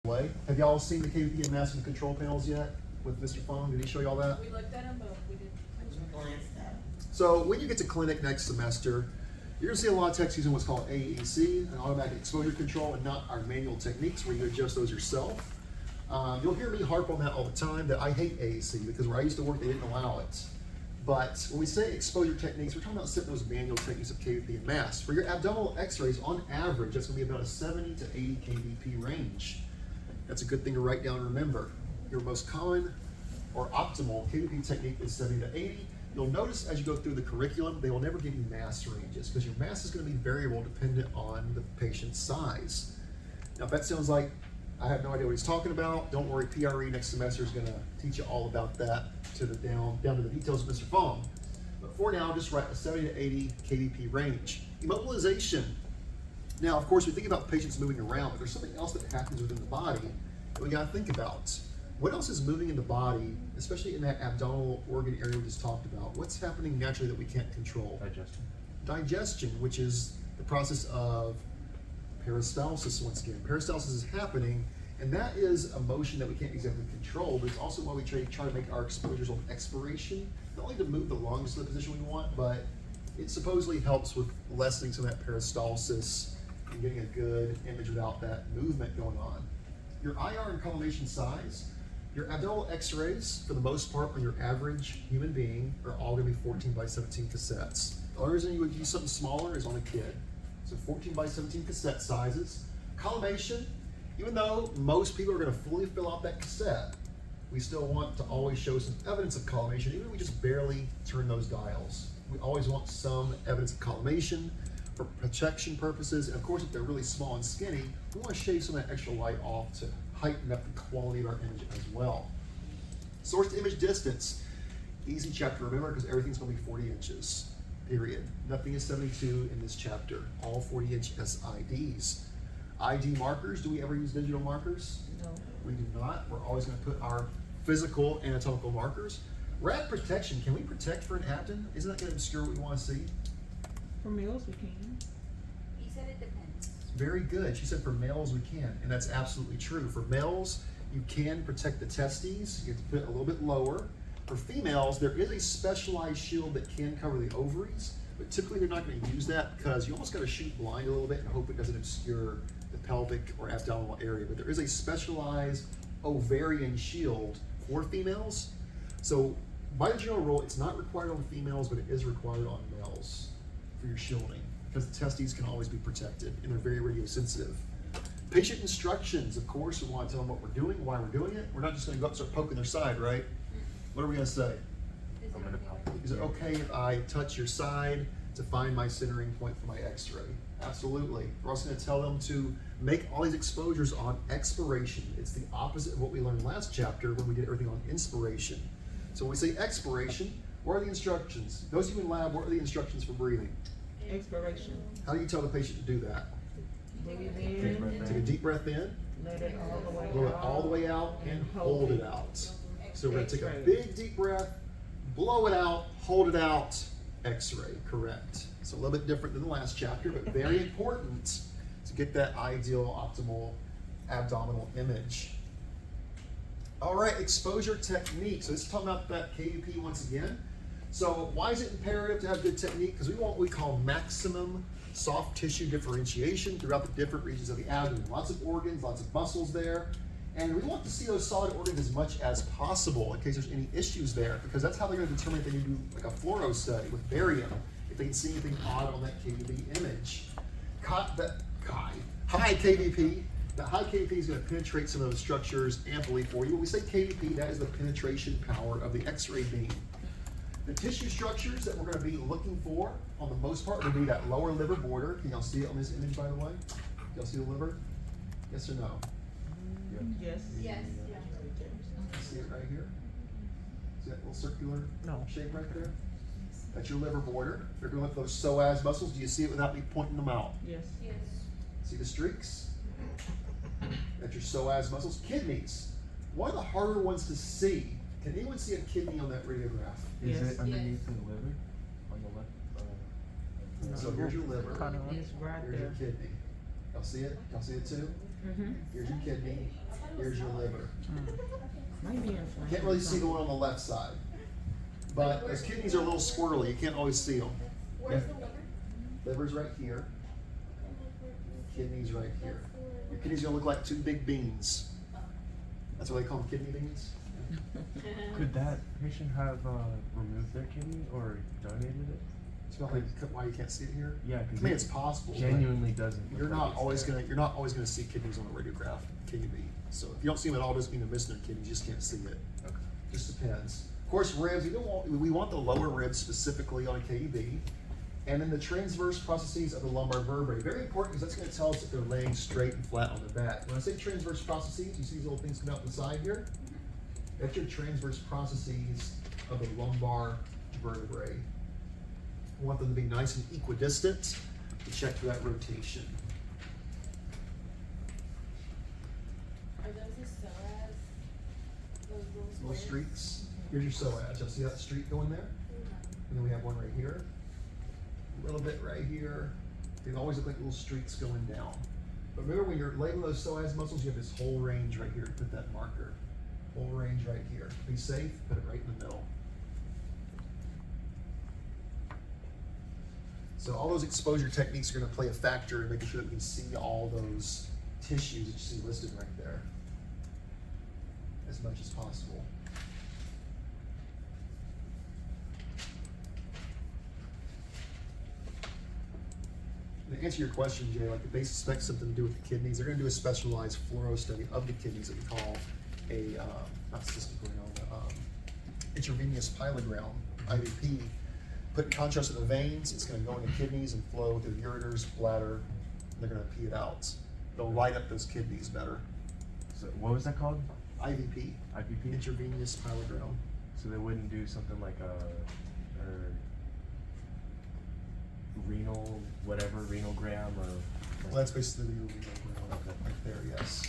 way. Have y'all seen the KVP and mass and control panels yet with Mr. Fong? Did he show y'all that? We looked at them, but we didn't. So when you get to clinic next semester, you're gonna see a lot of techs using what's called AEC, an automatic exposure control, and not our manual techniques where you adjust those yourself. You'll hear me harp on that all the time, that I hate AEC because where I used to work, they didn't allow it. But when we say exposure techniques, we're talking about setting those manual techniques of KVP and mass. For your abdominal x-rays, on average, that's gonna be about a 70 to 80 KVP range. That's a good thing to write down and remember. Your most common or optimal KVP technique is 70 to 80. You'll notice as you go through the curriculum, they will never give you mass ranges because your mass is gonna be variable dependent on the patient's size. Now, if that sounds like I have no idea what he's talking about, don't worry, PRE next semester is gonna teach you all about that to the down to the details of Mr. Fong. But for now, just write a 70 to 80 KVP range. Immobilization. Now, of course, we think about patients moving around, but there's something else that happens within the body that we gotta think about. What else is moving in the body, especially in that abdominal organ area we just talked about? What's happening naturally that we can't control? Digestion. Digestion, which is the process of peristalsis once again. Peristalsis is happening, and that is a motion that we can't exactly control, but it's also why we try to make our exposures on expiration, not only to move the lungs to the position we want, but it supposedly helps with lessening some of that peristalsis and getting a good image without that movement going on. Your IR and collimation size, your abdominal x-rays, for the most part, on your average human being, are all gonna be 14 by 17 cassettes. The only reason you would use something smaller is on a kid. So 14 by 17 cassette sizes. Collimation, even though most people are gonna fully fill out that cassette, we still want to always show some evidence of collimation, even if we just barely turn those dials. We always want some evidence of collimation for protection purposes, and of course, if they're really small and skinny, we wanna shave some of that extra light off to heighten up the quality of our image as well. Source to image distance, easy chapter to remember because everything's gonna be 40 inches, period. Nothing is 72 in this chapter, all 40-inch SIDs. ID markers, do we ever use digital markers? No. We do not. We're always gonna put our physical anatomical markers. Rad protection, can we protect for an abdomen? Isn't that gonna obscure what we wanna see? For males, we can. He said it depends. Very good. She said for males we can, and that's absolutely true. For males, you can protect the testes. You have to put it a little bit lower. For females, there is a specialized shield that can cover the ovaries, but typically they're not going to use that because you almost got to shoot blind a little bit and hope it doesn't obscure the pelvic or abdominal area. But there is a specialized ovarian shield for females. So by the general rule, it's not required on females, but it is required on males for your shielding, because the testes can always be protected and they're very radiosensitive. Patient instructions, of course, we want to tell them what we're doing, why we're doing it. We're not just going to go up and start poking their side, right? What are we going to say? Is it okay if I touch your side to find my centering point for my x-ray? Absolutely. We're also going to tell them to make all these exposures on expiration. It's the opposite of what we learned last chapter when we did everything on inspiration. So when we say expiration, what are the instructions? Those of you in lab, what are the instructions for breathing? Expiration. How do you tell the patient to do that? Breathe in, Take a deep breath in, let it all the way blow it out. all the way out, and hold it out. So we're going to take a X-ray. big deep breath, blow it out, hold it out, x-ray, correct. So a little bit different than the last chapter, but very important to get that ideal, optimal abdominal image. All right, exposure technique. So this is talking about that KVP once again. So why is it imperative to have good technique? Because we want what we call maximum soft tissue differentiation throughout the different regions of the abdomen. Lots of organs, lots of muscles there. And we want to see those solid organs as much as possible in case there's any issues there, because that's how they're going to determine if they need to do like a fluoro study with barium, if they can see anything odd on that KVP image. High KVP. The high KVP is going to penetrate some of those structures amply for you. When we say KVP, that is the penetration power of the X-ray beam. The tissue structures that we're going to be looking for, on the most part, will be that lower liver border. Can y'all see it on this image, by the way? Y'all see the liver? Yes or no? Yes. Yes. See it right here? See that little circular No. shape right there? That's your liver border. If you're going to look at those psoas muscles, do you see it without me pointing them out? Yes. Yes. See the streaks? That's your psoas muscles. Kidneys. One of the harder ones to see. Can anyone see a kidney on that radiograph? Is Yes. it underneath the liver? On the left? So here's your liver. It's right Here's your there. kidney. Y'all see it? Y'all see it too? Mm-hmm. Here's your kidney. Here's your liver. Maybe inflamed. Can't really see the one on the left side. But those kidneys are a little squirrely, you can't always see them. Where's the liver? Liver's right here. Kidneys right here. Your kidneys are gonna look like two big beans. That's why they call them kidney beans. Could that patient have removed their kidney or donated it? It's not like why you can't see it here. Yeah, I because mean, it's possible. but genuinely doesn't. look You're like not it's always there. gonna see kidneys on the radiograph, KUB. So if you don't see them at all, doesn't mean they're missing their kidneys. You just can't see it. Okay. Just depends. Of course, ribs. We want the lower ribs specifically on a KUB, and then the transverse processes of the lumbar vertebrae. Very important because that's going to tell us if they're laying straight and flat on their back. When I say transverse processes, you see these little things come out the side here. That's your transverse processes of the lumbar vertebrae. We want them to be nice and equidistant to check for that rotation. Are those the psoas? Those Little squares? streaks. Here's your psoas. You'll see that streak going there? And then we have one right here. A little bit right here. They always look like little streaks going down. But remember, when you're labeling those psoas muscles, you have this whole range right here to put that marker. Whole range right here. Be safe, put it right in the middle. So all those exposure techniques are going to play a factor in making sure that we can see all those tissues that you see listed right there as much as possible. To answer your question, Jay, like if they suspect something to do with the kidneys, they're going to do a specialized fluoro study of the kidneys that we call a, not cystic renal, intravenous pyelogram, IVP. Put in contrast to the veins, it's going to go in the kidneys and flow through the ureters, bladder, and they're going to pee it out. They'll light up those kidneys better. So what was that called? IVP, IPP? intravenous pyelogram. So they wouldn't do something like a renal, whatever, renal gram or. Well, that's basically the renal ground Okay. right there, yes.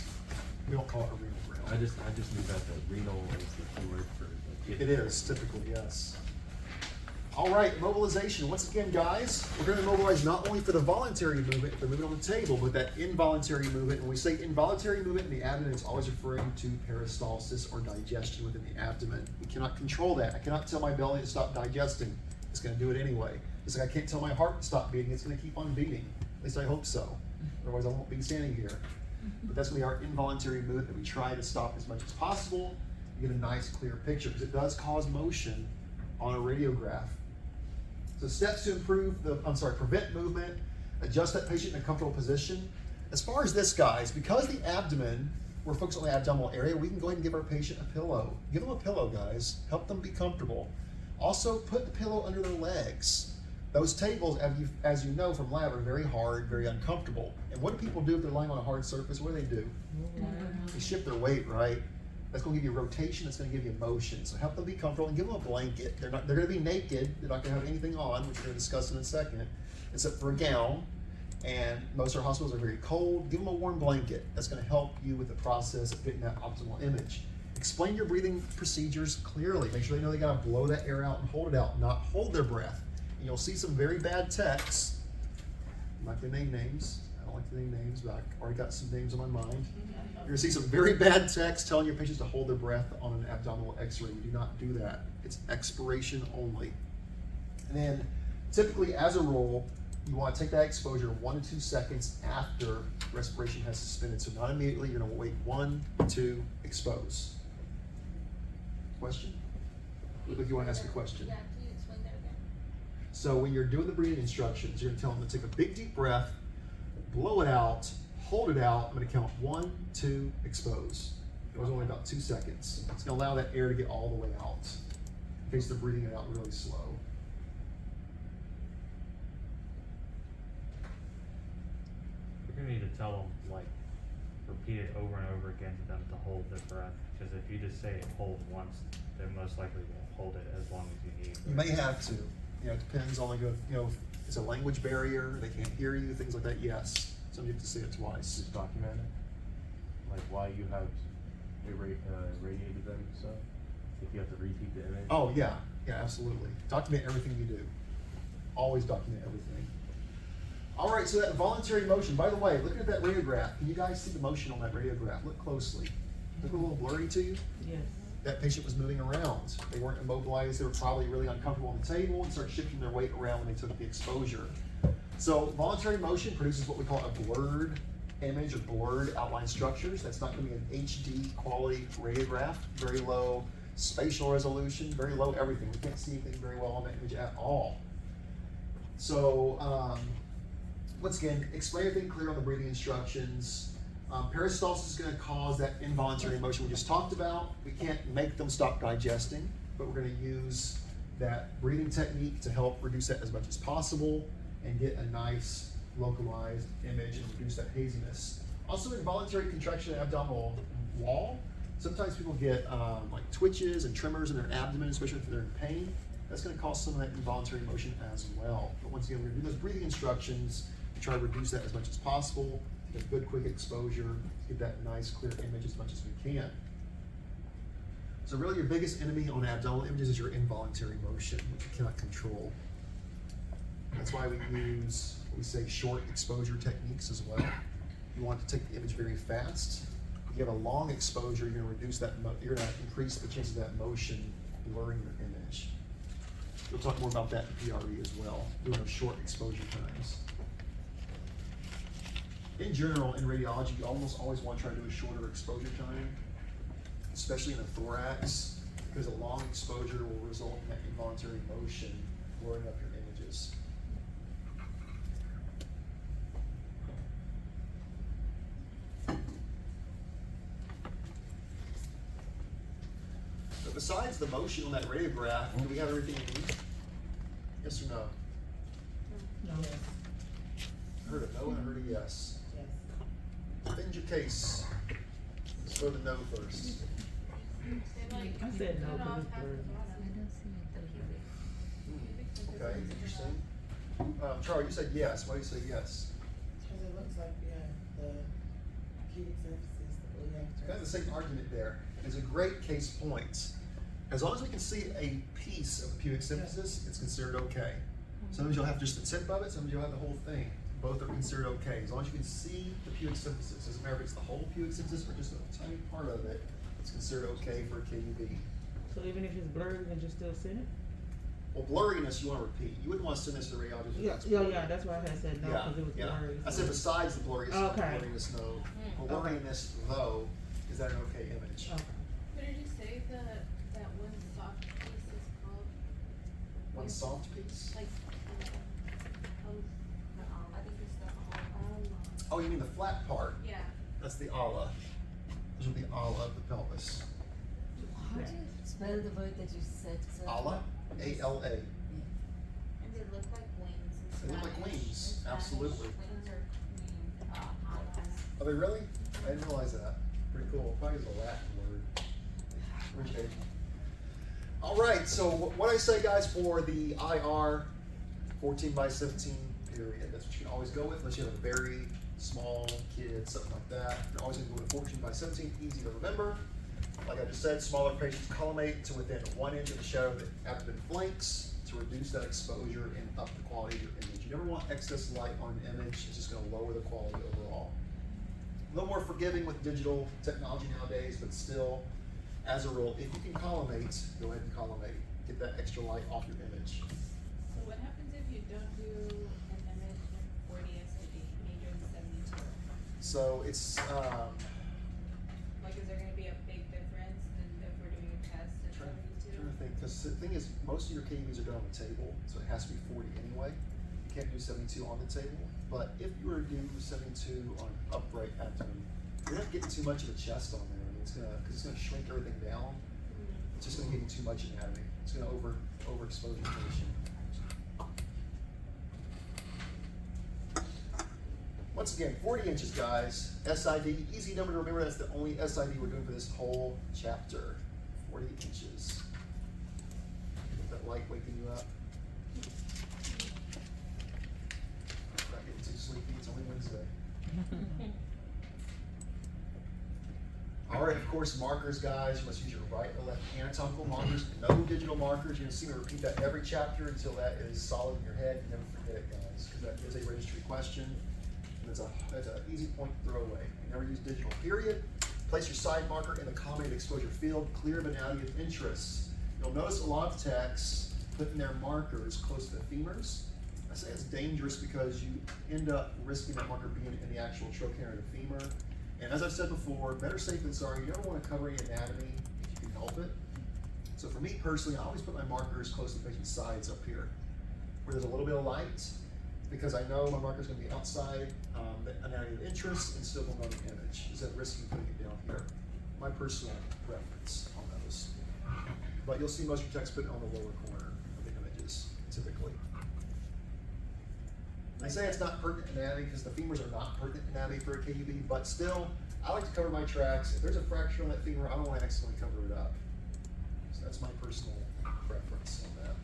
We don't call it a renal ground. I just knew that the renal is the keyword for the kidney. It is, typically, yes. All right, mobilization. Once again, guys, we're going to mobilize not only for the voluntary movement, the movement on the table, but that involuntary movement. When we say involuntary movement in the abdomen, it's always referring to peristalsis or digestion within the abdomen. We cannot control that. I cannot tell my belly to stop digesting. It's going to do it anyway. Just like I can't tell my heart to stop beating. It's going to keep on beating. At least I hope so. Otherwise, I won't be standing here. But that's going to be our involuntary movement that we try to stop as much as possible. You get a nice, clear picture because it does cause motion on a radiograph. So steps to prevent movement, adjust that patient in a comfortable position. As far as this, guys, because the abdomen, we're focused on the abdominal area, we can go ahead and give our patient a pillow. Give them a pillow, guys. Help them be comfortable. Also, put the pillow under their legs. Those tables, as you know from lab, are very hard, very uncomfortable. And what do people do if they're lying on a hard surface? What do? They shift their weight, right? That's going to give you rotation. It's going to give you motion. So help them be comfortable and give them a blanket. They're going to be naked. They're not going to have anything on, which we're going to discuss in a second, except for a gown. And most of our hospitals are very cold. Give them a warm blanket. That's going to help you with the process of getting that optimal image. Explain your breathing procedures clearly. Make sure they know they got to blow that air out and hold it out, not hold their breath. And you'll see some very bad techs. I'm not going to name names. I don't like to name names, but I've already got some names on my mind. You're going to see some very bad techs telling your patients to hold their breath on an abdominal x-ray. We do not do that. It's expiration only. And then typically, as a rule, you want to take that exposure 1 to 2 seconds after respiration has suspended. So not immediately, you're going to wait 1, 2, expose. Question? Look like you want to ask a question. Yeah, can you explain that again? So when you're doing the breathing instructions, you're going to tell them to take a big deep breath, blow it out, hold it out. I'm going to count 1, 2, expose. It was only about 2 seconds. It's going to allow that air to get all the way out in case they're breathing it out really slow. You're gonna need to tell them, like, repeat it over and over again to them to hold their breath. Because if you just say hold once, they most likely won't hold it as long as you need. You may have to. It depends on if it's a language barrier, they can't hear you, things like that. Yes, so you have to say it twice. Just document it, like why you have radiated them. So if you have to repeat the image. Oh yeah, absolutely. Document everything you do. Always document everything. All right, so that voluntary motion. By the way, looking at that radiograph, can you guys see the motion on that radiograph? Look closely. Look a little blurry to you? Yes. That patient was moving around. They weren't immobilized. They were probably really uncomfortable on the table and started shifting their weight around when they took the exposure. So voluntary motion produces what we call a blurred image or blurred outline structures. That's not going to be an HD quality radiograph, very low spatial resolution, very low everything. We can't see anything very well on that image at all. So once again, explain everything clear on the breathing instructions. Peristalsis is going to cause that involuntary motion we just talked about. We can't make them stop digesting, but we're going to use that breathing technique to help reduce that as much as possible and get a nice localized image and reduce that haziness. Also, involuntary contraction of the abdominal wall. Sometimes people get like twitches and tremors in their abdomen, especially if they're in pain. That's going to cause some of that involuntary motion as well. But once again, we're going to do those breathing instructions to try to reduce that as much as possible, to get a good quick exposure, get that nice clear image as much as we can. So really your biggest enemy on abdominal images is your involuntary motion, which you cannot control. That's why we use, we say, short exposure techniques as well. You want to take the image very fast. If you have a long exposure, you're going to reduce that, you're going to increase the chances of that motion blurring your image. We'll talk more about that in PRE as well, doing those short exposure times. In general, in radiology, you almost always want to try to do a shorter exposure time, especially in the thorax, because a long exposure will result in that involuntary motion blurring up your images. So besides the motion on that radiograph, do we have everything we need? Yes or no? No. I heard a no and I heard a yes. Yes. Defend your case. Let's go to no first. They like I said no, cut but off it's half the blurred. bottom. Okay, interesting. Charlie, you said yes. Why do you say yes? Because it looks like we have the pubic surfaces that we have to. Kind of the same argument there. It's a great case point. As long as we can see a piece of the pubic symphysis, it's considered okay. Sometimes you'll have just the tip of it, sometimes you'll have the whole thing. Both are considered okay. As long as you can see the pubic symphysis. Doesn't matter if it's the whole pubic symphysis or just a tiny part of it, it's considered okay for a KUB. So even if it's blurred, we can just still send it? Well, blurriness you want to repeat. You wouldn't want to send this to the radiologist. if it's blurry. Yeah, that's why I had said no, Yeah, because it was yeah. blurry. I said besides the blurriness, Okay. blurriness no. Mm. But blurriness though, is that an okay image? Okay. What did you say that one soft piece is called? One soft piece? Like, I think it's the Oh, you mean the flat part? yeah. That's the ala. Those are the ala of the pelvis. How do you spell the word that you said? Sir? Ala? A-L-A. And they look like wings in They look like Spanish. wings, In Spanish, absolutely. wings are alas. Are they really? I didn't realize that. Pretty cool. Probably is a Latin word. Okay. All right, so what I say, guys, for the IR 14x17 period, that's what you can always go with, unless you have a very small kid, something like that. You're always going to go with 14x17, easy to remember. Like I just said, smaller patients collimate to within 1 inch of the shadow of the abdomen flanks to reduce that exposure and up the quality of your image. You never want excess light on an image. It's just going to lower the quality overall. A little more forgiving with digital technology nowadays, but still, as a rule, if you can collimate, go ahead and collimate. Get that extra light off your image. So what happens if you don't do an image with 40 SID and you're doing 72? So it's, Like, is there gonna be a big difference than if we're doing a test at trying 72? to think, because the thing is, most of your KUVs are done on the table, so it has to be 40 anyway. You can't do 72 on the table, but if you were to do 72 on upright abdomen, you're not getting too much of the chest on there. I mean, it's gonna, because it's gonna shrink everything down. It's just gonna give you too much anatomy. It's gonna overexpose your patient. Once again, 40 inches, guys. SID, easy number to remember. That's the only SID we're doing for this whole chapter. 40 inches. Is that light waking you up? Not getting too sleepy. It's only Wednesday. All right, of course, markers, guys. You must use your right or left anatomical markers. No digital markers. You're gonna see me repeat that every chapter until that is solid in your head. Never forget it, guys, because that is a registry question. And it's an easy point to throw away. You never use digital, period. Place your side marker in the collimated exposure field, clear of anatomy of interest. You'll notice a lot of techs putting their markers close to the femurs. I say it's dangerous because you end up risking that marker being in the actual trochanter of the femur. And as I've said before, better safe than sorry. You never want to cover any anatomy if you can help it. So for me personally, I always put my markers close to the patient's sides up here, where there's a little bit of light, because I know my marker's going to be outside the anatomy of interest and still going on the image. Is that risky putting it down here? My personal preference on those. But you'll see most of your techs put it on the lower corner of the images, typically. I say it's not pertinent anatomy because the femurs are not pertinent anatomy for a KUB, but still, I like to cover my tracks. If there's a fracture on that femur, I don't want to accidentally cover it up. So that's my personal preference on that.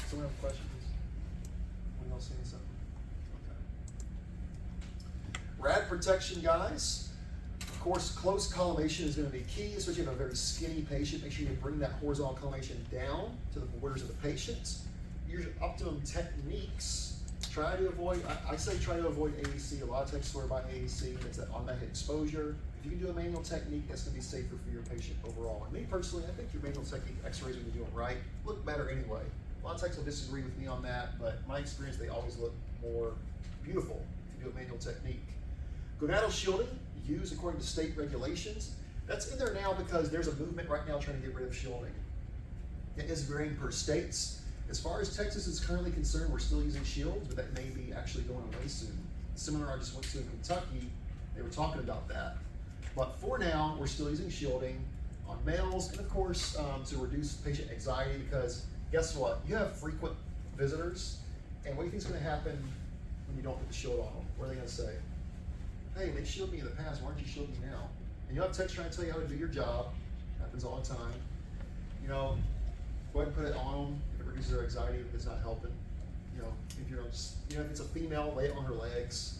Someone have questions? Anyone else saying something? Okay. Rad protection, guys. Of course, close collimation is going to be key, especially if you have a very skinny patient. Make sure you bring that horizontal collimation down to the borders of the patient. Use your optimum techniques. Try to avoid, I say try to avoid AEC. A lot of techs swear by AEC, and it's that automatic exposure. If you can do a manual technique, that's going to be safer for your patient overall. And me personally, I think your manual technique X-rays, when you're doing right, look better anyway. A lot of techs will disagree with me on that, but my experience, they always look more beautiful if you do a manual technique. Gonadal shielding, used according to state regulations. That's in there now because there's a movement right now trying to get rid of shielding. It is varying per states. As far as Texas is currently concerned, we're still using shields, but that may be actually going away soon. Similar, I just went to in Kentucky, they were talking about that. But for now, we're still using shielding on males, and of course, to reduce patient anxiety, because guess what? You have frequent visitors, and what do you think is going to happen when you don't put the shield on them? What are they going to say? Hey, they shielded me in the past, why aren't you shielding me now? And you'll have techs trying to tell you how to do your job. Happens all the time. You know, go ahead and put it on them. If it reduces their anxiety, if it's not helping. You know, if you're just, if it's a female, lay it on her legs.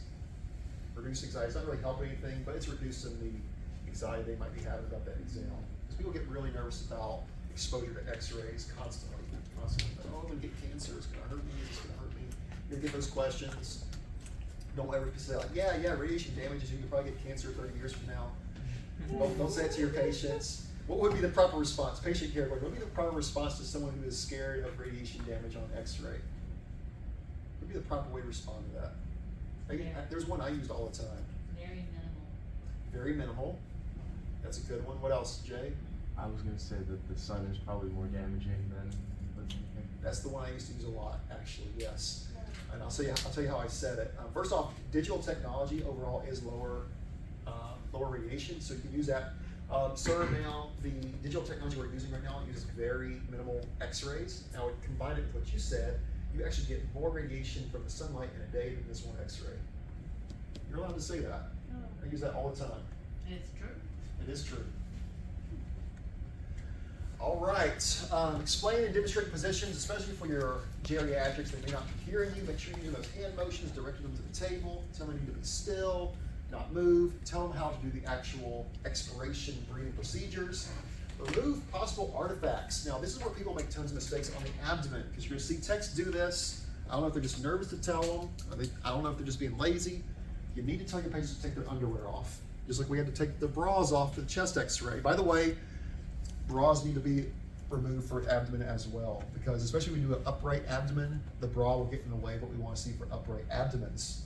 Reduce anxiety. It's not really helping anything, but it's reducing the anxiety they might be having about that exam. Because people get really nervous about exposure to X-rays constantly. Oh, I'm gonna get cancer. It's gonna hurt me. It's gonna hurt me. You get those questions. Don't ever say like, yeah, radiation damages you. You'll probably get cancer 30 years from now. Don't say it to your patients. What would be the proper response? Patient care, what would be the proper response to someone who is scared of radiation damage on X-ray? What would be the proper way to respond to that? There's one I used all the time. Very minimal. Very minimal. That's a good one. What else, Jay? I was gonna say that the sun is probably more damaging than anything. That's the one I used to use a lot, actually, yes. And I'll tell you how I said it. First off, digital technology overall is lower radiation, so you can use that. Sir, now the digital technology we're using right now uses very minimal X-rays. Now, combine it with what you said, you actually get more radiation from the sunlight in a day than this one X-ray. You're allowed to say that. Oh. I use that all the time. It's true. It is true. All right, explain and demonstrate positions, especially for your geriatrics that may not be hearing you. Make sure you do those hand motions, directing them to the table. Tell them they need to be still, not move. Tell them how to do the actual expiration breathing procedures. Remove possible artifacts. Now, this is where people make tons of mistakes on the abdomen, because you're gonna see techs do this. I don't know if they're just nervous to tell them. I don't know if they're just being lazy. You need to tell your patients to take their underwear off. Just like we had to take the bras off for the chest x-ray. By the way, bras need to be removed for abdomen as well, because especially when you do an upright abdomen, the bra will get in the way of what we want to see for upright abdomens.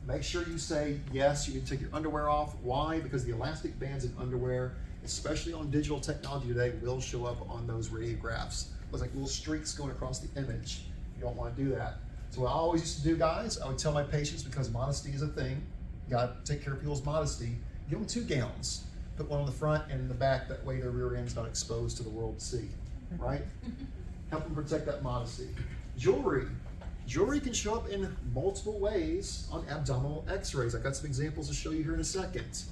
Make sure you say, yes, you need to take your underwear off. Why? Because the elastic bands in underwear, especially on digital technology today, will show up on those radiographs. Looks like little streaks going across the image. You don't want to do that. So what I always used to do, guys, I would tell my patients, because modesty is a thing, you gotta take care of people's modesty, give them 2 gowns. Put one on the front and in the back, that way their rear end's not exposed to the world to see, right? Help them protect that modesty. Jewelry. Jewelry can show up in multiple ways on abdominal x-rays. I've got some examples to show you here in a second.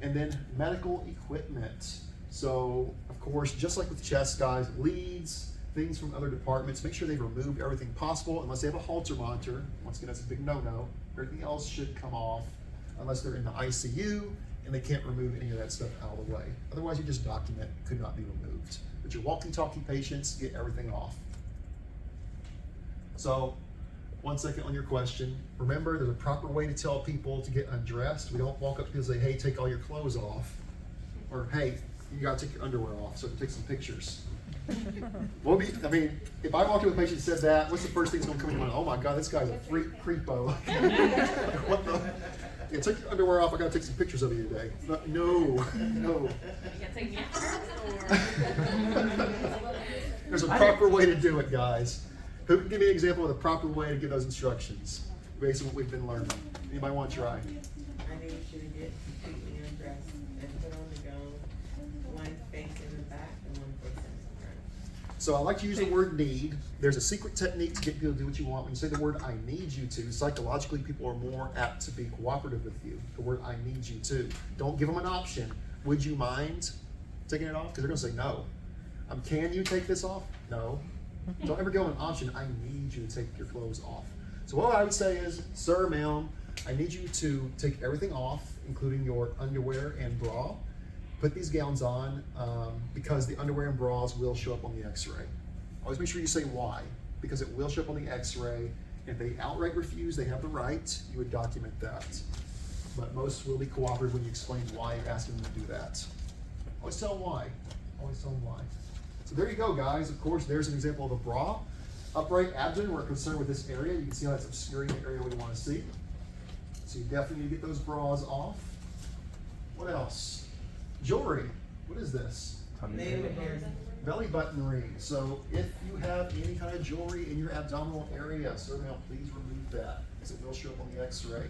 And then medical equipment. So, of course, just like with chest, guys, leads, things from other departments, make sure they've removed everything possible, unless they have a Holter monitor. Once again, that's a big no-no. Everything else should come off, unless they're in the ICU, and they can't remove any of that stuff out of the way. Otherwise, you just document, could not be removed. But your walkie-talkie patients, get everything off. So, 1 second on your question. Remember, there's a proper way to tell people to get undressed. We don't walk up to people and say, hey, take all your clothes off. Or, hey, you gotta take your underwear off so I can take some pictures. I mean, if I walked in with a patient and said that, what's the first thing that's gonna come into mind? Oh my God, this guy's a freak, creepo. What the? Yeah, take your underwear off, I gotta take some pictures of you today. No. You gotta take me There's a proper way to do it, guys. Who can give me an example of the proper way to give those instructions based on what we've been learning? Anybody want to try? I need you to get completely undressed and put on the gown, one face in the back and one face in the front. So I like to use the word need. There's a secret technique to get people to do what you want. When you say the word I need you to, psychologically people are more apt to be cooperative with you. The word I need you to. Don't give them an option. Would you mind taking it off? Because they're going to say no. Can you take this off? No. Don't ever give them an option. I need you to take your clothes off. So what I would say is, sir, ma'am, I need you to take everything off, including your underwear and bra. Put these gowns on because the underwear and bras will show up on the x-ray. Always make sure you say why, because it will show up on the x-ray. If they outright refuse, they have the right, you would document that. But most will be cooperative when you explain why you're asking them to do that. Always tell them why. Always tell them why. So there you go, guys. Of course, there's an example of a bra. Upright abdomen, we're concerned with this area. You can see how it's obscuring the area we want to see. So you definitely need to get those bras off. What else? Jewelry. What is this? Tummy Nail ring. hairs. Belly button ring. So if you have any kind of jewelry in your abdominal area, sir, ma'am, please remove that because it will show up on the x-ray.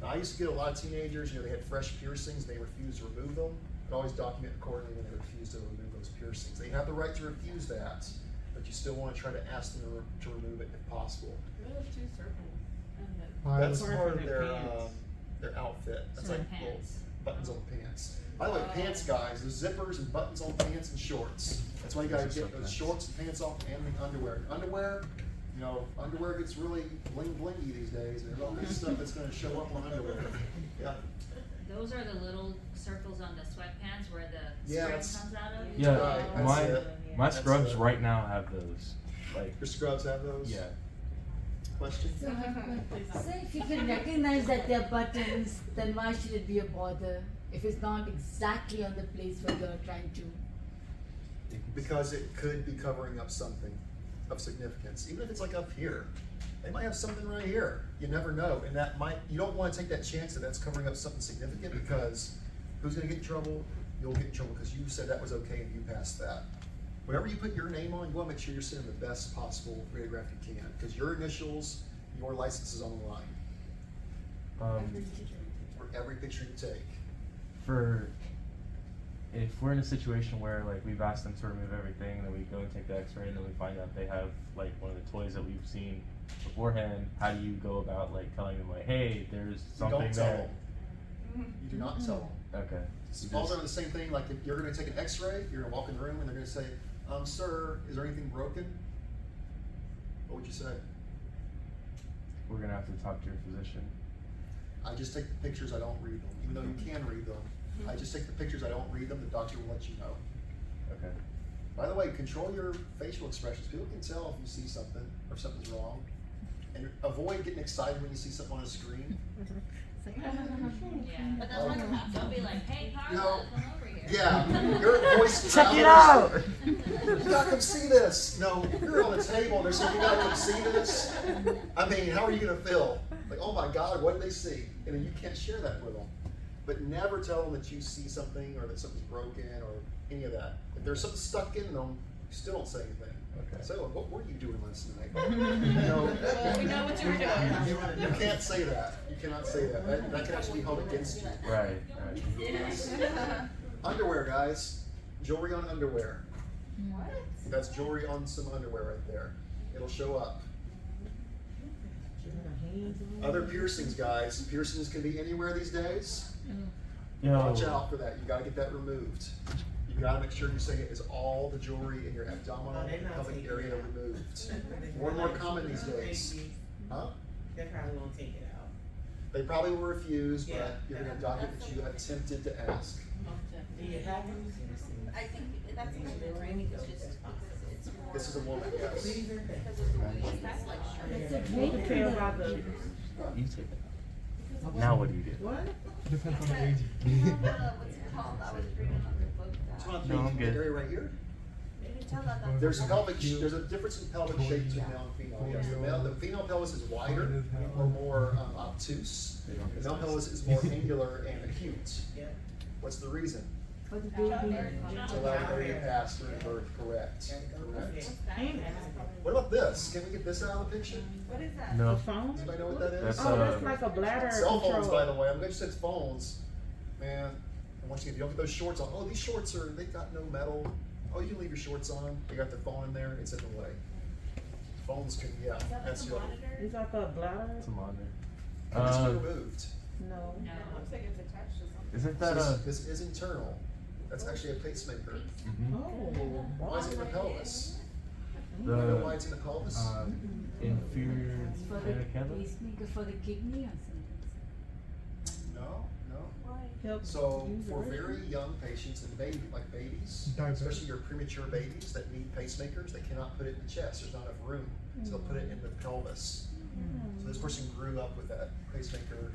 Now, I used to get a lot of teenagers, they had fresh piercings, they refused to remove them. I'd always document accordingly when they refuse to remove those piercings. They have the right to refuse that, but you still want to try to ask them to remove it if possible. Those two circles. That's Part part of of their their outfit. That's So like the little pants. buttons on the pants. By the way, pants, guys, there's zippers and buttons on pants and shorts. That's why you gotta Those are get so those nice. shorts and pants off and the underwear. Underwear, underwear gets really bling blingy these days, and there's all this stuff that's gonna show up on underwear. Yeah. Those are the little circles on the sweatpants where the Yeah, string that's- comes out of? Yeah, Right, that's my it. my That's scrubs it. right now have those. Like, Your scrubs have those? yeah. Question? So, so if you can recognize that they're buttons, then why should it be a bother if it's not exactly on the place where you're trying to? Because it could be covering up something of significance. Even if it's like up here, they might have something right here. You never know, and you don't want to take that chance that that's covering up something significant because who's going to get in trouble? You'll get in trouble because you said that was okay and you passed that. Whenever you put your name on, you want to make sure you're sending the best possible radiograph you can because your initials, your license is on the line for every picture you take. If we're in a situation where like we've asked them to remove everything, and then we go and take the x-ray and then we find out they have like one of the toys that we've seen beforehand, how do you go about like telling them like, hey, there's something Don't tell there? them. You do not tell them. Okay. It's You all just- done the same thing, like if you're gonna take an x-ray, you're gonna walk in the room and they're gonna say, sir, is there anything broken? What would you say? We're gonna have to talk to your physician. I just take the pictures, I don't read them, even though you can read them. I just take the pictures, I don't read them, the doctor will let you know. Okay. By the way, control your facial expressions. People can tell if you see something or something's wrong. And avoid getting excited when you see something on a screen. Yeah, but they'll look up, they'll be like, hey Carla, No. come over here. Yeah, your voice Check it travels. You gotta come see this. No, you're on the table and they're saying, you gotta come see this. I mean, how are you gonna feel? Like, oh my God, what did they see? And then you can't share that with them. But never tell them that you see something or that something's broken or any of that. If there's something stuck in them, you still don't say anything. Okay. So, what were you doing last night? You know, We know what you were doing. You can't say that. You cannot say that. That can actually be held against you. Right. Right. Underwear, guys. Jewelry on underwear. That's jewelry on some underwear right there. It'll show up. Other piercings, guys. Piercings can be anywhere these days. Yo. Watch out for that. You gotta get that removed. You gotta make sure you're saying it is all the jewelry in your abdominal Oh, they're not pelvic taking area it out. removed. More and more common these days. Huh? They probably won't take it out. They probably will refuse, Yeah. but you're gonna document that you attempted to ask. Do you have them? I think that's what I'm doing, it's just, it's This is a woman, yes. Because it's really, that's like It's short. a You can great tell by the, You take it out. Now what do you do? what? Depends on the age. You know what's it called? I was reading on the book It's that. on No, I'm the good. area right here. You can tell that that's. There's a a pelvic, there's a difference in pelvic shape between male and female. Yes, the female pelvis is wider or more obtuse. The male pelvis is more angular and acute. Yeah. What's the reason? For the baby. To allow the baby to pass during birth, correct, correct. Ain't What about this? Can we get this out of the picture? What is that? the No. phone? Anybody know what that is? That's, Oh, that's like a bladder Cell phones, by the control. way. I'm glad you said phones. Man, and once again, if you don't get those shorts on, oh, these shorts are, they got no metal. Oh, you can leave your shorts on. They got the phone in there, it's in the way. Phones can, yeah, Is that like that's a your, monitor? It's like a bladder? It's a monitor. it's been removed. No. No. It looks like it's attached to something. Isn't So that this is internal. That's actually a pacemaker. Mhm. Oh. Why is it in the pelvis? The You know why it's in the pelvis? inferior It's for the cava? pacemaker for the kidney or something. No, no. Why? Helps So use for it. very young patients and like babies, Diabetic. especially your premature babies that need pacemakers, they cannot put it in the chest. There's not enough room, so they'll put it in the pelvis. So this person grew up with that pacemaker,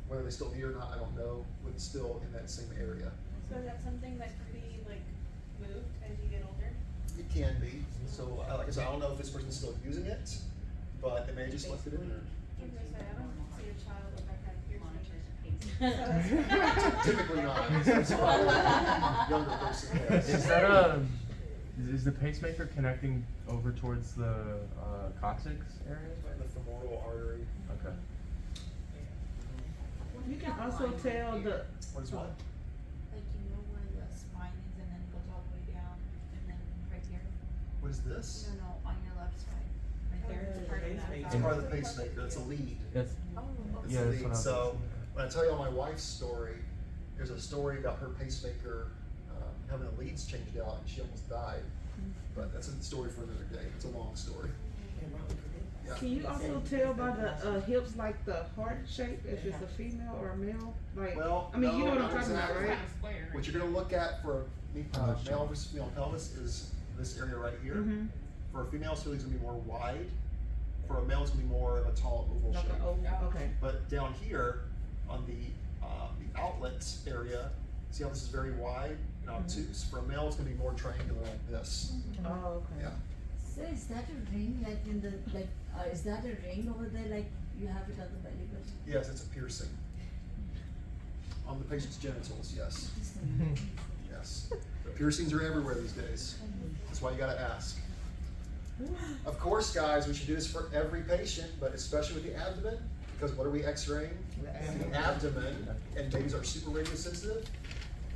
whether they still need it or not, I don't know, but it's still in that same area. So is that something that could be like moved as you get older? It can be. So like I said, I don't know if this person's still using it, but they may have just left it in there. I was gonna say, I don't see a child with that kind of Monitors piercing. and things. Typically not. It's probably a younger person, yes. Is that is the pacemaker connecting over towards the coccyx area? The femoral artery. Okay. You can also tell the, What is what? Like, you know where the spine is and then it goes all the way down and then right here? What is this? No, on your left side. Right there, it's part of that. It's part of the pacemaker. It's a lead. That's Oh, It's Yeah, a that's lead. what I was So thinking. when I tell you all my wife's story, there's a story about her pacemaker having the leads changed out and she almost died. But that's a story for another day. It's a long story. Yeah. can you also tell by the hips, like the heart shape, if it's a female or a male? Like, Well, I mean, you no, know what I'm not talking about, exactly. right? square. What you're gonna look at for male versus female pelvis is this area right here. Mm-hmm. For a female, it's really gonna be more wide. For a male, it's gonna be more of a tall oval Like shape. an oval, okay. But down here on the outlet area, see how this is very wide and obtuse? For a male, it's gonna be more triangular like this. Oh, okay. Yeah. So is that a ring like in the like is that a ring over there like you have it on the belly button? Yes, it's a piercing. On the patient's genitals, yes. Yes. But piercings are everywhere these days. That's why you gotta ask. Of course, guys, we should do this for every patient, but especially with the abdomen, because what are we x-raying? The abdomen, and babies are super radiosensitive.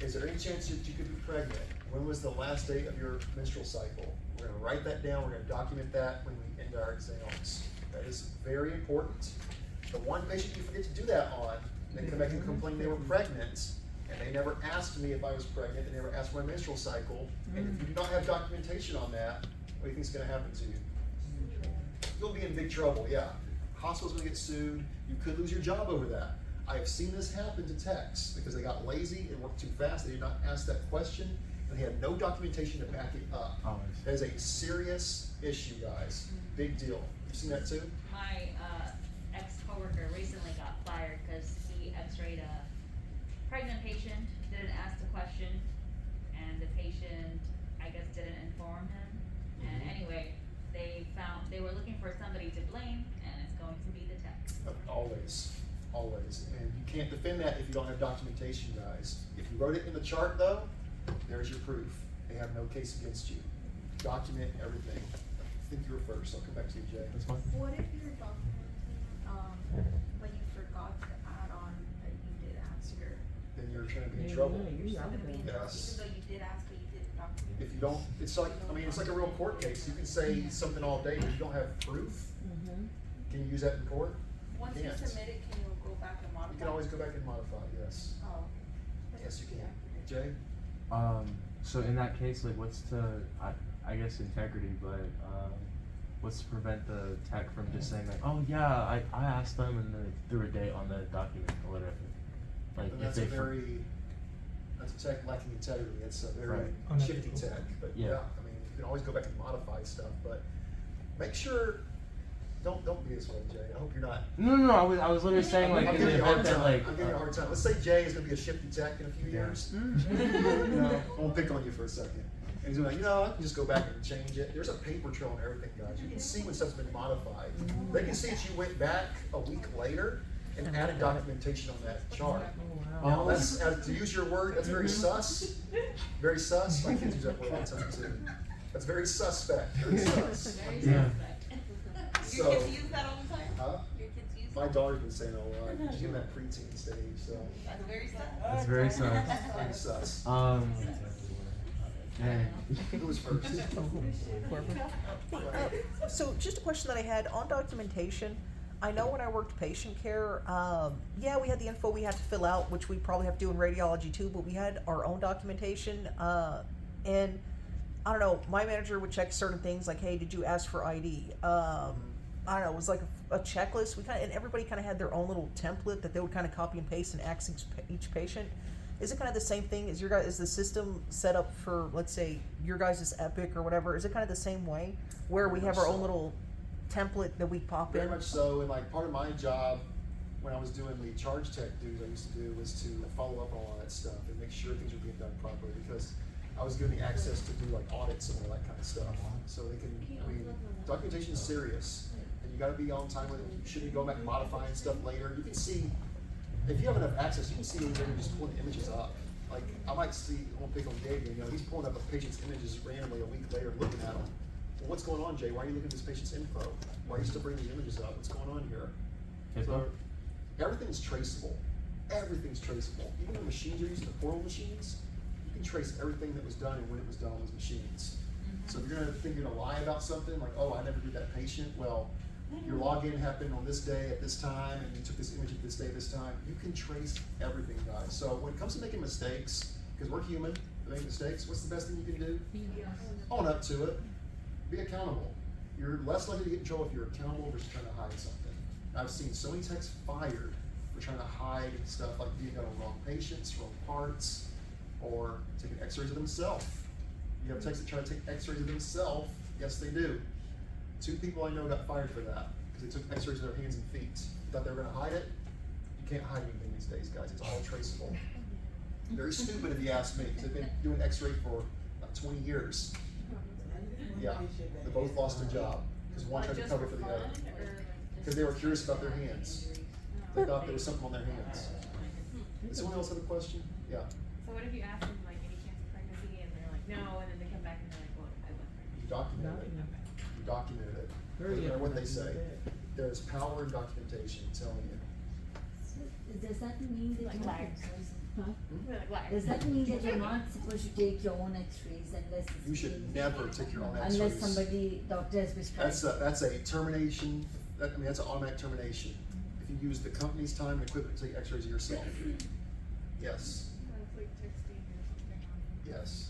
Is there any chance that you could be pregnant? When was the last day of your menstrual cycle? We're gonna write that down, we're gonna document that when we end our exams. That is very important. The one patient you forget to do that on, they come back and complain they were pregnant, and they never asked me if I was pregnant, they never asked my menstrual cycle, and if you do not have documentation on that, what do you think is gonna happen to you? You'll be in big trouble, yeah. Hospital's gonna get sued, you could lose your job over that. I have seen this happen to techs because they got lazy and worked too fast, they did not ask that question, and they had no documentation to back it up. Oh, I see. That is a serious issue, guys. Big deal. You've seen that too? My ex-coworker recently got fired because he x-rayed a pregnant patient, didn't ask the question, and the patient, I guess, didn't inform him. And anyway, they were looking for somebody to blame, and it's going to be the tech. Always, always. And you can't defend that if you don't have documentation, guys. If you wrote it in the chart though, there's your proof. They have no case against you. Document everything. I think you were first. I'll come back to you, Jay. That's fine. What if you're documenting, but you forgot to add on that you did answer? Then you're trying to be in Yeah, trouble. yeah, you So got I it. mean, Yes. even though you did ask, but you didn't document. If you don't, it's like, I mean, it's like a real court case. You can say something all day, but if you don't have proof, Mm-hmm. can you use that in court? Once you Can't. submit it, can you go back and modify? You can always go back and modify, yes. Oh. Yes, you can. Jay? So in that case, like, what's to, I guess integrity, but what's to prevent the tech from just saying like, oh yeah, I asked them and then they threw a date on the document or whatever. Like And if that's a they very, that's a tech lacking integrity. It's a very Right. shifty tech, but Yeah. yeah, I mean, You can always go back and modify stuff, but make sure, don't be this way, Jay. I hope you're not. No. I was literally saying like I'm in the giving you a hard event that time. like. I'm giving you a hard time. Let's say Jay is going to be a shifty tech in a few years. You know, I won't pick on you for a second. And he's going to be like, I can just go back and change it. There's a paper trail and everything, guys. You can see when stuff's been modified. They can see that you went back a week later and added documentation on that chart. Now, that's, to use your word, that's very sus. Very sus. My kids use that word all the time too. That's very suspect. Very sus. Yeah. Your So, kids use that all the time? huh? Your kids use My it? daughter's been saying it a lot. She's in that preteen stage, so That's very sad. That's very sus. very sus. Man. Who was first? So just a question that I had on documentation. I know when I worked patient care, yeah, we had the info we had to fill out, which we probably have to do in radiology too, but we had our own documentation. And I don't know, my manager would check certain things like, hey, did you ask for ID? I don't know, it was like a checklist. And everybody kind of had their own little template that they would kind of copy and paste and ask each patient. Is it kind of the same thing? Is the system set up for, let's say, your guys' Epic or whatever? Is it kind of the same way where we have our own little template that we pop Very in? much so, and like part of my job when I was doing the charge tech duties I used to do was to follow up on all that stuff and make sure things were being done properly, because I was given the access to do like audits and all that kind of stuff. So they can, documentation is serious, and you gotta be on time with it. You shouldn't be going back and modifying stuff later. You can see, if you have enough access, you can see when they're just pulling the images up. Like, I might see, I won't pick on Dave, he's pulling up a patient's images randomly a week later, looking at them. Well, what's going on, Jay? Why are you looking at this patient's info? Why are you still bringing these images up? What's going on here? So, everything's traceable. Everything's traceable. Even the machines you're using, the portal machines, you can trace everything that was done and when it was done on those machines. So if you're gonna think you're gonna lie about something, like, oh, I never did that patient, well, your login happened on this day at this time, and you took this image at this day, this time. You can trace everything, guys. So when it comes to making mistakes, because we're human, we make mistakes, what's the best thing you can do? Own up to it. Be accountable. You're less likely to get in trouble if you're accountable versus trying to hide something. I've seen so many techs fired for trying to hide stuff like being done on wrong patients, wrong parts, or taking x-rays of themselves. You have techs that try to take x-rays of themselves. Yes, they do. 2 people I know got fired for that because they took x-rays of their hands and feet. Thought they were gonna hide it. You can't hide anything these days, guys. It's all traceable. Very stupid if you ask me, because they've been doing x-ray for about 20 years. Yeah, they both lost their job because one tried to cover for the other. Because they were curious about their hands. They thought there was something on their hands. Does someone else have a question? Yeah. So what if you ask them like any chance of pregnancy and they're like, no, and then they come back and they're like, well, I went pregnant. You documented it. You documented it. Very Doesn't matter what they good. say. There's power in documentation, I'm telling you. Does that mean that Like you're liars. Huh? We're like, liars. Does that mean that you're not supposed to take your own X-rays unless it's You should never take your own unless x-rays. somebody doctor has prescribed? That's a termination, that's an automatic termination. If you use the company's time and equipment to take x-rays of yourself. Yes, It's like texting or something on. yes.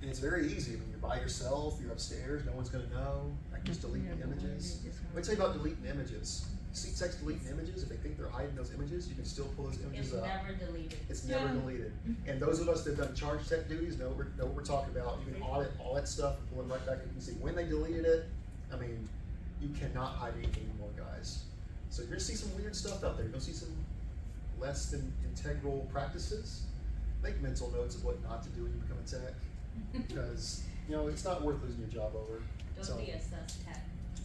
And it's very easy, when you're by yourself, you're upstairs, no one's gonna know, I can just delete the images. Let me tell you about deleting images. See techs deleting images, if they think they're hiding those images, you can still pull those images It's up. never deleted. It's never deleted. And those of us that have done charge tech duties know what we're talking about. You can audit all that stuff and pull it right back. You can see when they deleted it. I mean, you cannot hide anything anymore, guys. So you're gonna see some weird stuff out there. You're gonna see some less than integral practices. Make mental notes of what not to do when you become a tech. Because, it's not worth losing your job over. Don't be a sus tech.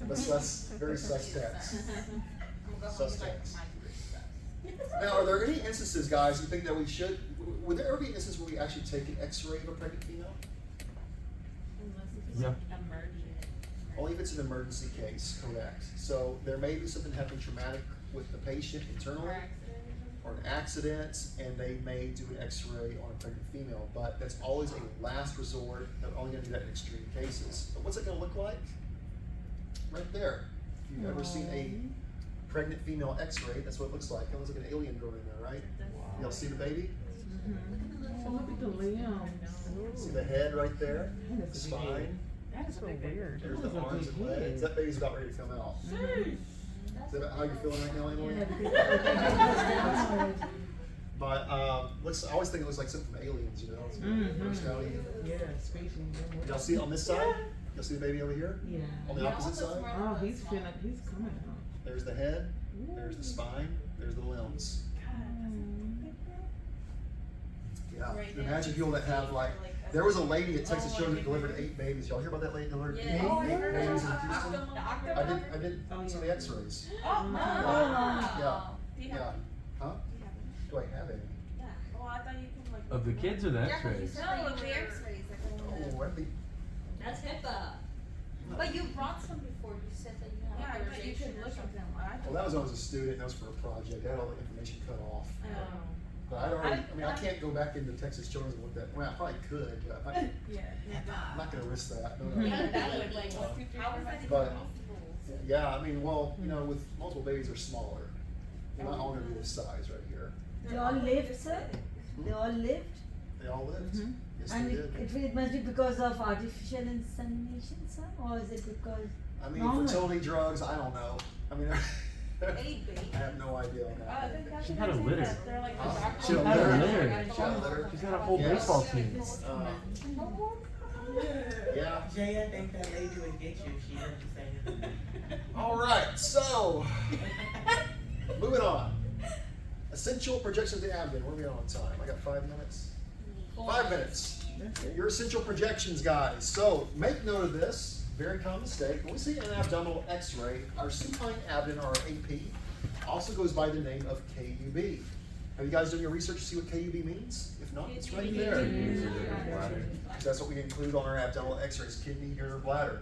But sus, very sus techs. I'm gonna go Sus home and techs. like my sus. Now, are there any instances, guys, you think that we should, would there ever be an instance where we actually take an x-ray of a pregnant female? Unless it's Yeah. emergent. Only if it's an emergency case, correct. So there may be something happening traumatic with the patient internally, Or accident or or an accident, and they may do an x-ray on a pregnant female, but that's always a last resort. They're only gonna do that in extreme cases. But what's it gonna look like? Right there. If you've ever seen a pregnant female x-ray, that's what it looks like. It looks like an alien growing in there, right? Y'all see the baby? Oh, look at the limbs. See the head right there? That The is spine? That is so weird. There's That the is a arms big and legs. head. That baby's about ready to come out. Is that how you're feeling right now, Emily? But looks. I always think it looks like something from Aliens, you know. It's Mhm. First alien. Yeah, species. Y'all see it on this side? Y'all see the baby over here? Yeah. On the opposite side? Oh, he's coming out. There's the head. There's the spine. There's the limbs. Yeah. Right Imagine now. people that have like. There was a lady at Texas Children that delivered 8 babies. Y'all hear about that lady that delivered Yeah. 8 Oh, I heard babies in about Houston? that. I did Oh, some of yeah. the X-rays. Oh, Yeah. Do you Yeah. have? Huh? Do I have any? Yeah. Oh, I thought you could like. Of the kids or the Yeah, 'cause you X-rays? said that No, you the were- X-rays. Oh, I think. That's HIPAA. But you brought some before, you said that you Yeah, had I bet you authorization could or look at something. them. Well, that was when I was a student. That was for a project. I had all the information cut off. Oh. But I'd already. I mean, I can't go back into Texas Children's and look that. Well, I probably could, but Yeah. I'm not gonna risk that. No, no. Yeah, that would like 1, 2, 3, 4, 5, 6, But- 7. Yeah, I mean, well, you know, with multiple babies, they're smaller. They're not all gonna be this size right here. They all lived, sir? They all lived? They all lived. Mhm. Yes, And they it did. must be because of artificial insemination, sir? Or is it because, I mean, normal. fertility drugs. I don't know. I mean, 8 babies. I have no idea on I that. think that's She what had a they say, litter. that they're like the Huh? doctors. She had a Had a litter. litter. She had a litter. She's got a whole Yes. baseball team. Yeah. Jay, I think that lady would get you if she heard you saying it. All right. So, moving on. Essential projections of the abdomen. Where are we on time? I got 5 minutes. 5 minutes. Your essential projections, guys. So make note of this. Very common mistake. When we see an abdominal X-ray, our supine abdomen, or our AP, also goes by the name of KUB. Have you guys done your research to see what KUB means? If not, it's right there. Because that's what we include on our abdominal X-rays: kidney, ureter, bladder.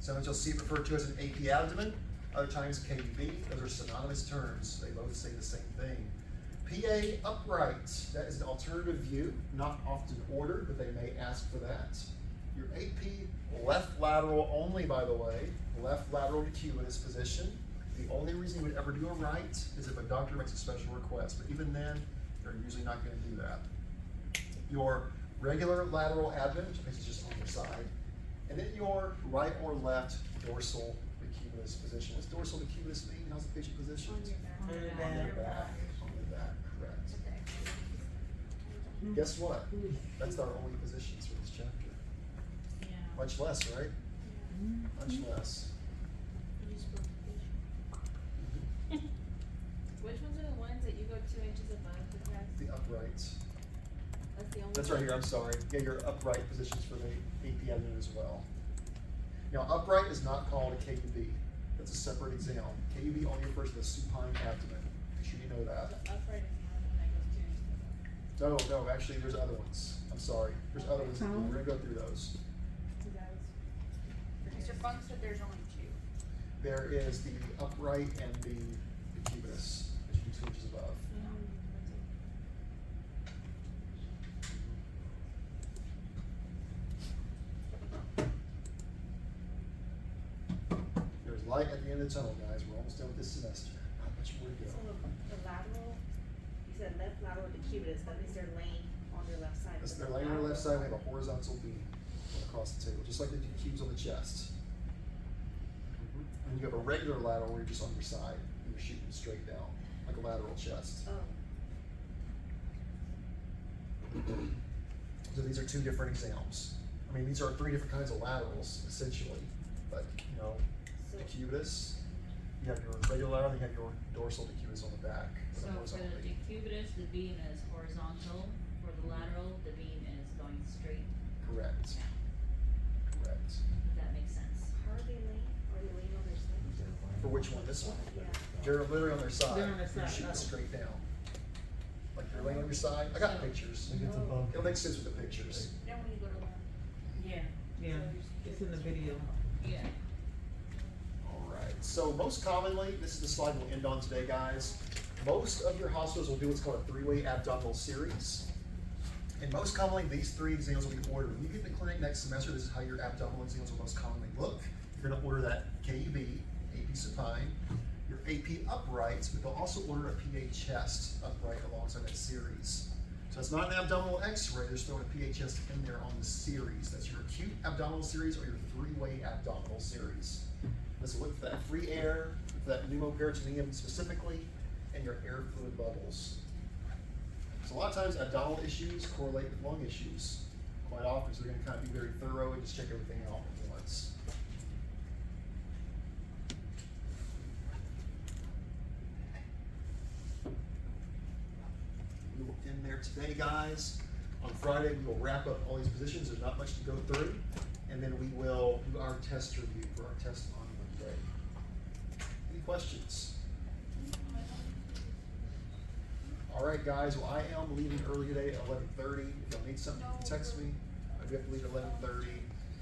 Sometimes you'll see it referred to as an AP abdomen. Other times KUB. Those are synonymous terms. They both say the same thing. PA upright, that is an alternative view, not often ordered, but they may ask for that. Your AP left lateral only, by the way, left lateral decubitus position. The only reason you would ever do a right is if a doctor makes a special request, but even then, they're usually not going to do that. Your regular lateral abdomen, which means it's just on your side, and then your right or left dorsal decubitus position. What's dorsal decubitus mean? How's the patient positioned? On your On their back. back. On their back, correct. Guess what? That's our only positions for this chapter. Yeah. Much less, right? Much less. Which ones are the ones that you go 2 inches above the breast? The uprights. That's the only. That's right here, I'm sorry. Yeah, your upright positions for the AP abdomen as well. Now, upright is not called a KUB. That's a separate exam. KUB only refers to the supine abdomen. Make sure you know that. The upright is not the one that goes 2 inches above. No, actually, there's other ones. I'm sorry. There's other ones. We're gonna go through those. So that was. Mr. Funk said there's only 2. There is the upright and the decubitus, as you do 2 inches above. There's light at the end of the tunnel, guys. We're almost done with this semester. Not much more to go. So the lateral, you said left lateral decubitus, that means they're laying on their left side. This, but they're the laying on the left lateral- side. We have a horizontal beam across the table, just like the cubes on the chest. And you have a regular lateral where you're just on your side and you're shooting straight down, like a lateral chest. Oh, So these are 2 different exams. I mean, these are 3 different kinds of laterals, essentially. But, you know, so, decubitus, you have your regular lateral, you have your dorsal decubitus on the back. with So a for horizontal the beam. decubitus, the beam is horizontal. For the lateral, the beam is going straight. Correct. down. Correct. If that makes sense. how are they laying? Are they laying on their side? For which one? This one? Yeah. They're literally on their side. They're on their You're side, shooting oh. straight down. Like they're laying on your side. I got pictures. It'll make sense with the pictures. Then when you go to left. Yeah. Yeah, it's in the video. Yeah. Alright, so most commonly, this is the slide we'll end on today, guys. Most of your hospitals will do what's called a 3-way abdominal series. And most commonly, these 3 exams will be ordered. When you get to the clinic next semester, this is how your abdominal exams will most commonly look. You're gonna order that KUB, AP supine, your AP uprights, but they'll also order a PA chest upright alongside that series. So it's not an abdominal X-ray, they're just throwing a PA chest in there on the series. That's your acute abdominal series or your 3-way abdominal series. This will look for that free air, for that pneumoperitoneum specifically, and your air fluid bubbles. So a lot of times abdominal issues correlate with lung issues quite often, so they're gonna kind of be very thorough and just check everything out at once. We will end there today, guys. On Friday, we will wrap up all these positions. There's not much to go through. And then we will do our test review for our test on Monday. Any questions? All right, guys. Well, I am leaving early today at 11:30. If y'all need something, you can text me. I do have to leave at 11:30.